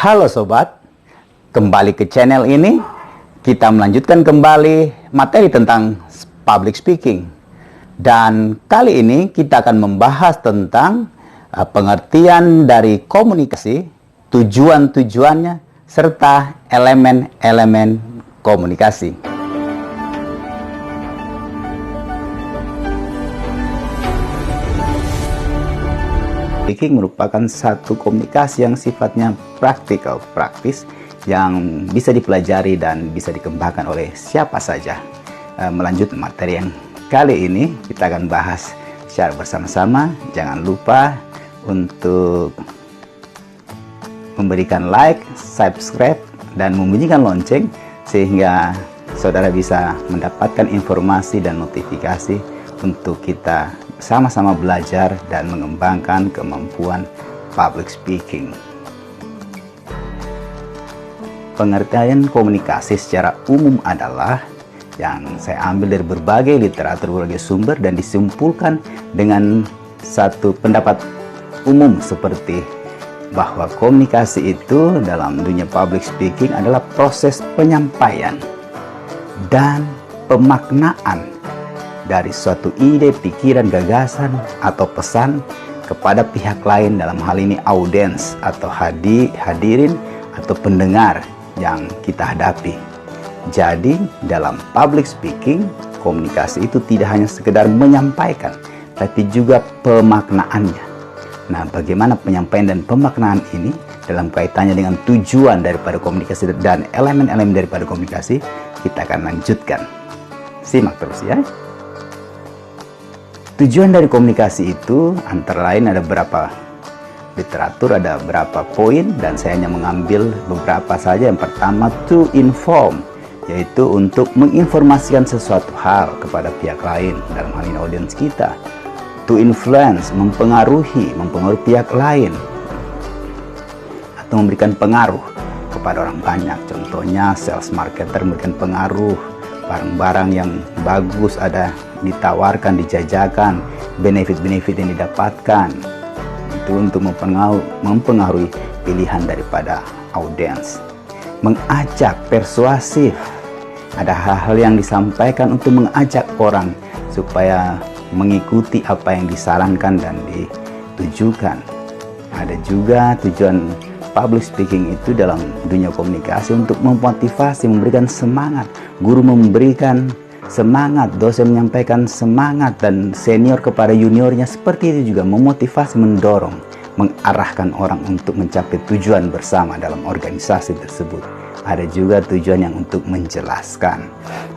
Halo sobat, kembali ke channel ini. Kita melanjutkan kembali materi tentang public speaking. Dan kali ini kita akan membahas tentang pengertian dari komunikasi, tujuan-tujuannya, serta elemen-elemen komunikasi. Speaking merupakan satu komunikasi yang sifatnya praktis yang bisa dipelajari dan bisa dikembangkan oleh siapa saja. Melanjut materi yang kali ini kita akan bahas secara bersama-sama. Jangan lupa untuk memberikan like, subscribe, dan membunyikan lonceng sehingga saudara bisa mendapatkan informasi dan notifikasi untuk kita sama-sama belajar dan mengembangkan kemampuan public speaking. Pengertian komunikasi secara umum adalah yang saya ambil dari berbagai literatur, berbagai sumber, dan disimpulkan dengan satu pendapat umum seperti bahwa komunikasi itu dalam dunia public speaking adalah proses penyampaian dan pemaknaan dari suatu ide, pikiran, gagasan, atau pesan kepada pihak lain, dalam hal ini audiens atau hadirin atau pendengar yang kita hadapi. Jadi dalam public speaking, komunikasi itu tidak hanya sekedar menyampaikan, tapi juga pemaknaannya. Nah, bagaimana penyampaian dan pemaknaan ini dalam kaitannya dengan tujuan daripada komunikasi dan elemen-elemen daripada komunikasi, kita akan lanjutkan. Simak terus ya. Tujuan dari komunikasi itu antara lain ada beberapa literatur, ada beberapa poin, dan saya hanya mengambil beberapa saja. Yang pertama, to inform, yaitu untuk menginformasikan sesuatu hal kepada pihak lain, dalam hal ini audiens kita. To influence, mempengaruhi pihak lain atau memberikan pengaruh kepada orang banyak. Contohnya sales marketer memberikan pengaruh, barang-barang yang bagus ada ditawarkan, dijajakan, benefit-benefit yang didapatkan itu untuk mempengaruhi pilihan daripada audiens. Mengajak, persuasif, ada hal-hal yang disampaikan untuk mengajak orang supaya mengikuti apa yang disarankan dan ditujukan. Ada juga tujuan public speaking itu dalam dunia komunikasi untuk memotivasi, memberikan semangat. Guru memberikan semangat, dosen menyampaikan semangat, dan senior kepada juniornya. Seperti itu juga memotivasi, mendorong, mengarahkan orang untuk mencapai tujuan bersama dalam organisasi tersebut. Ada juga tujuan yang untuk menjelaskan.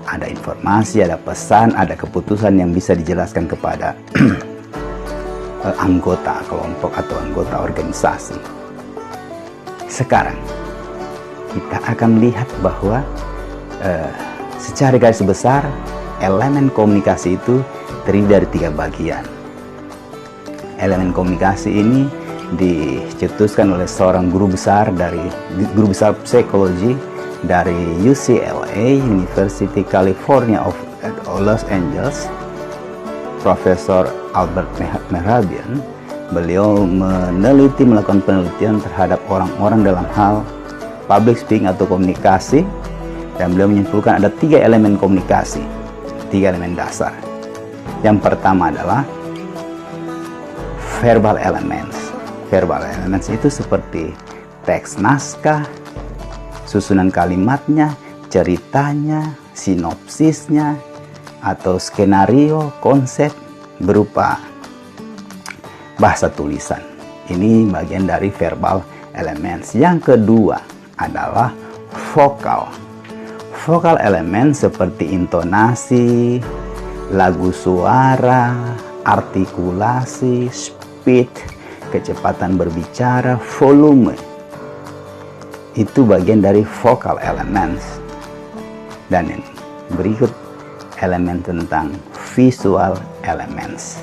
Ada informasi, ada pesan, ada keputusan yang bisa dijelaskan kepada anggota kelompok atau anggota organisasi. Sekarang kita akan lihat bahwa secara garis besar elemen komunikasi itu terdiri dari 3 bagian. Elemen komunikasi ini dicetuskan oleh seorang guru besar psikologi dari UCLA, University California of Los Angeles, Profesor Albert Mehrabian. Beliau melakukan penelitian terhadap orang-orang dalam hal public speaking atau komunikasi, dan beliau menyimpulkan ada 3 elemen komunikasi, 3 elemen dasar. Yang pertama adalah verbal elements. Verbal elements itu seperti teks naskah, susunan kalimatnya, ceritanya, sinopsisnya, atau skenario, konsep berupa bahasa tulisan. Ini bagian dari verbal elements. Yang kedua adalah vokal. Vokal elemen seperti intonasi, lagu suara, artikulasi, speed, kecepatan berbicara, volume. Itu bagian dari vokal elements. Dan yang berikut elemen tentang visual elements.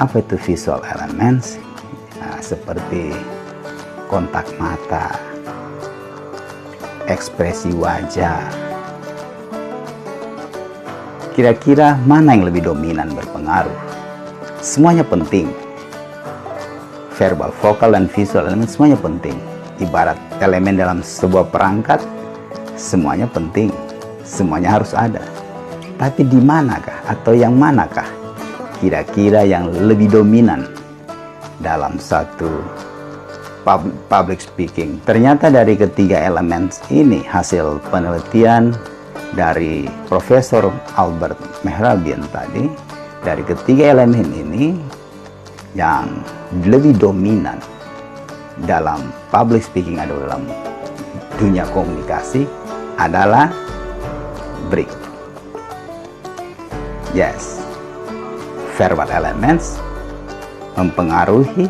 Apa itu visual elements? Nah, seperti kontak mata, ekspresi wajah. Kira-kira mana yang lebih dominan berpengaruh? Semuanya penting. Verbal, vokal, dan visual elemen semuanya penting. ibarat elemen dalam sebuah perangkat, semuanya penting, semuanya harus ada. Tapi di manakah atau yang manakah kira-kira yang lebih dominan dalam satu public speaking? Ternyata dari ketiga elemen ini, hasil penelitian dari Profesor Albert Mehrabian tadi, dari ketiga elemen ini yang lebih dominan dalam public speaking atau dalam dunia komunikasi adalah berikut. Yes, verbal elements mempengaruhi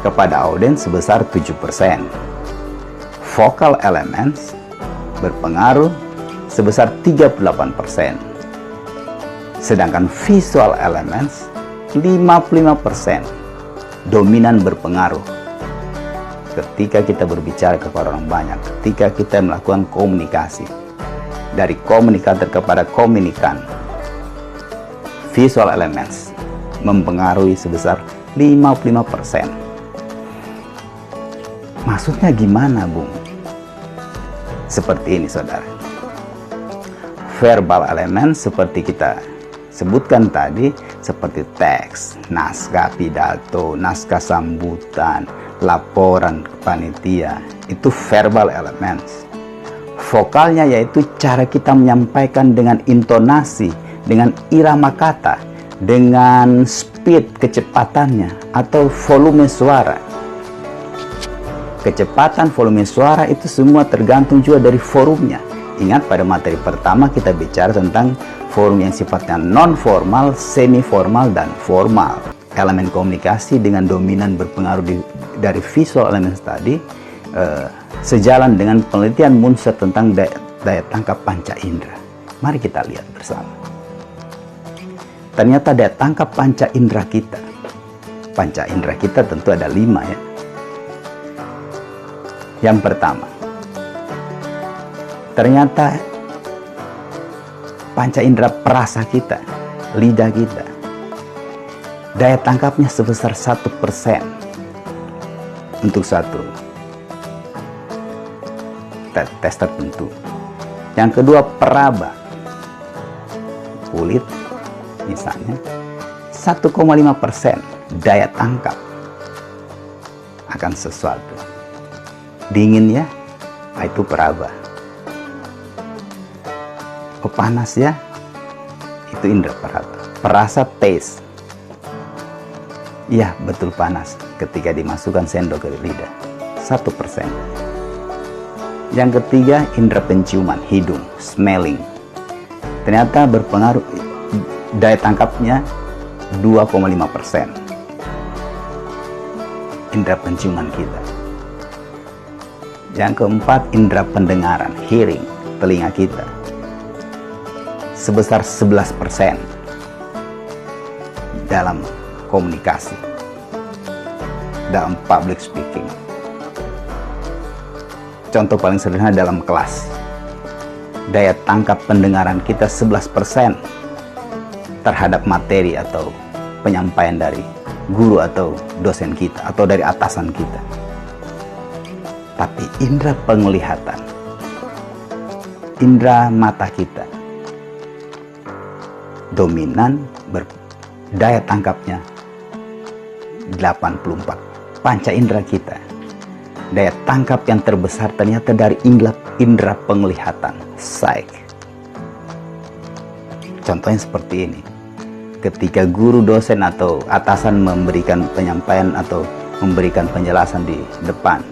kepada audiens sebesar 7%. Vocal elements berpengaruh sebesar 38%. Sedangkan visual elements 55% dominan berpengaruh ketika kita berbicara kepada orang banyak, ketika kita melakukan komunikasi dari komunikator kepada komunikan. Visual elements mempengaruhi sebesar 55%. Maksudnya gimana, Bung? Seperti ini, saudara. Verbal elements seperti kita sebutkan tadi, seperti teks, naskah pidato, naskah sambutan, laporan panitia, itu verbal elements. Vokalnya yaitu cara kita menyampaikan dengan intonasi, dengan irama kata, dengan speed, kecepatannya, atau volume suara. Kecepatan, volume suara itu semua tergantung juga dari forumnya. Ingat pada materi pertama kita bicara tentang forum yang sifatnya non-formal, semi-formal, dan formal. Elemen komunikasi dengan dominan berpengaruh dari visual elements tadi, sejalan dengan penelitian Munzer tentang daya tangkap panca indera. Mari kita lihat bersama. Ternyata daya tangkap panca indera kita tentu ada 5 ya. Yang pertama, ternyata panca indera perasa kita, lidah kita, daya tangkapnya sebesar 1% untuk satu tes tertentu. Yang kedua, peraba kulit misalnya 1,5% daya tangkap akan sesuatu. Dingin ya, itu peraba. Panas ya, itu indera peraba. Perasa taste, iya betul panas ketika dimasukkan sendok ke lidah, 1%. Yang ketiga, indera penciuman, hidung, smelling. Ternyata berpengaruh, daya tangkapnya 2,5%. Indera penciuman kita. Yang keempat, indera pendengaran, hearing, telinga kita, sebesar 11% dalam komunikasi, dalam public speaking. Contoh paling sederhana dalam kelas, daya tangkap pendengaran kita 11% terhadap materi atau penyampaian dari guru atau dosen kita atau dari atasan kita. Tapi indera penglihatan, indera mata kita dominan, daya tangkapnya 84. Panca indera kita, daya tangkap yang terbesar ternyata dari indera penglihatan, sight. Contohnya seperti ini. Ketika guru, dosen, atau atasan memberikan penyampaian atau memberikan penjelasan di depan,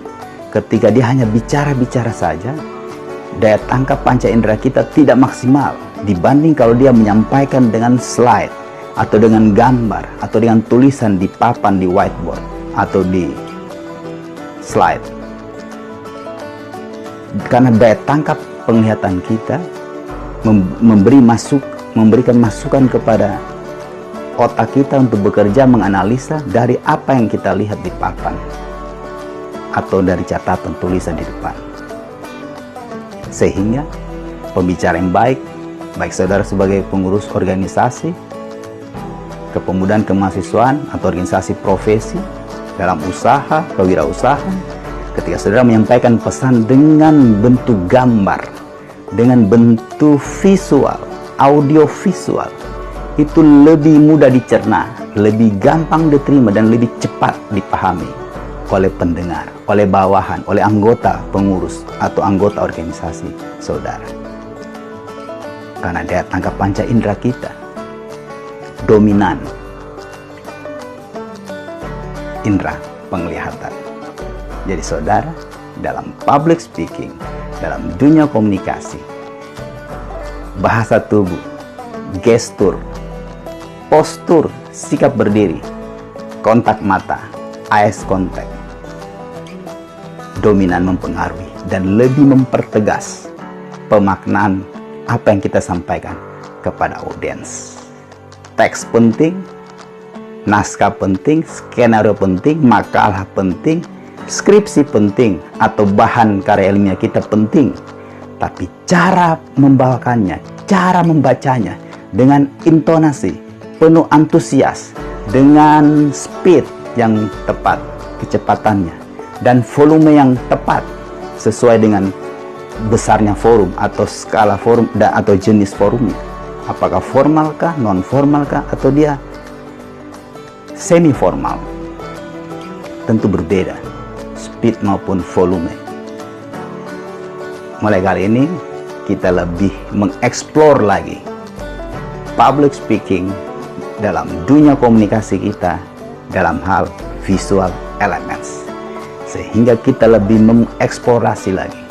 ketika dia hanya bicara-bicara saja, daya tangkap panca indera kita tidak maksimal dibanding kalau dia menyampaikan dengan slide, atau dengan gambar, atau dengan tulisan di papan, di whiteboard, atau di slide. Karena daya tangkap penglihatan kita memberikan masukan kepada otak kita untuk bekerja menganalisa dari apa yang kita lihat di papan atau dari catatan tulisan di depan. Sehingga pembicara yang baik saudara sebagai pengurus organisasi kepemudaan kemahasiswaan atau organisasi profesi dalam usaha, kewirausahaan, Ketika saudara menyampaikan pesan dengan bentuk gambar, dengan bentuk visual, audio visual, itu lebih mudah dicerna, lebih gampang diterima, dan lebih cepat dipahami oleh pendengar, oleh bawahan, oleh anggota pengurus atau anggota organisasi saudara. Karena daya tangkap panca indera kita dominan indera penglihatan. Jadi saudara, dalam public speaking, dalam dunia komunikasi, bahasa tubuh, gestur, postur, sikap berdiri, kontak mata, eyes contact, dominan mempengaruhi dan lebih mempertegas pemaknaan apa yang kita sampaikan kepada audiens. Teks penting, naskah penting, skenario penting, makalah penting, skripsi penting, atau bahan karya ilmiah kita penting. Tapi cara membawakannya, cara membacanya dengan intonasi penuh antusias, dengan speed yang tepat, kecepatannya, dan volume yang tepat sesuai dengan besarnya forum atau skala forum atau jenis forumnya. Apakah formalkah, non formalkah, atau dia semi formal? Tentu berbeda speed maupun volume. Mulai kali ini kita lebih mengeksplor lagi public speaking dalam dunia komunikasi kita dalam hal visual elements, sehingga kita lebih mengeksplorasi lagi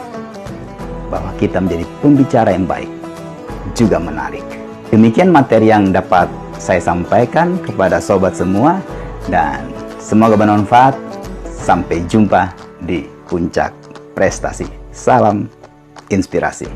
bahwa kita menjadi pembicara yang baik juga menarik. Demikian materi yang dapat saya sampaikan kepada sobat semua, dan semoga bermanfaat. Sampai jumpa di puncak prestasi. Salam inspirasi.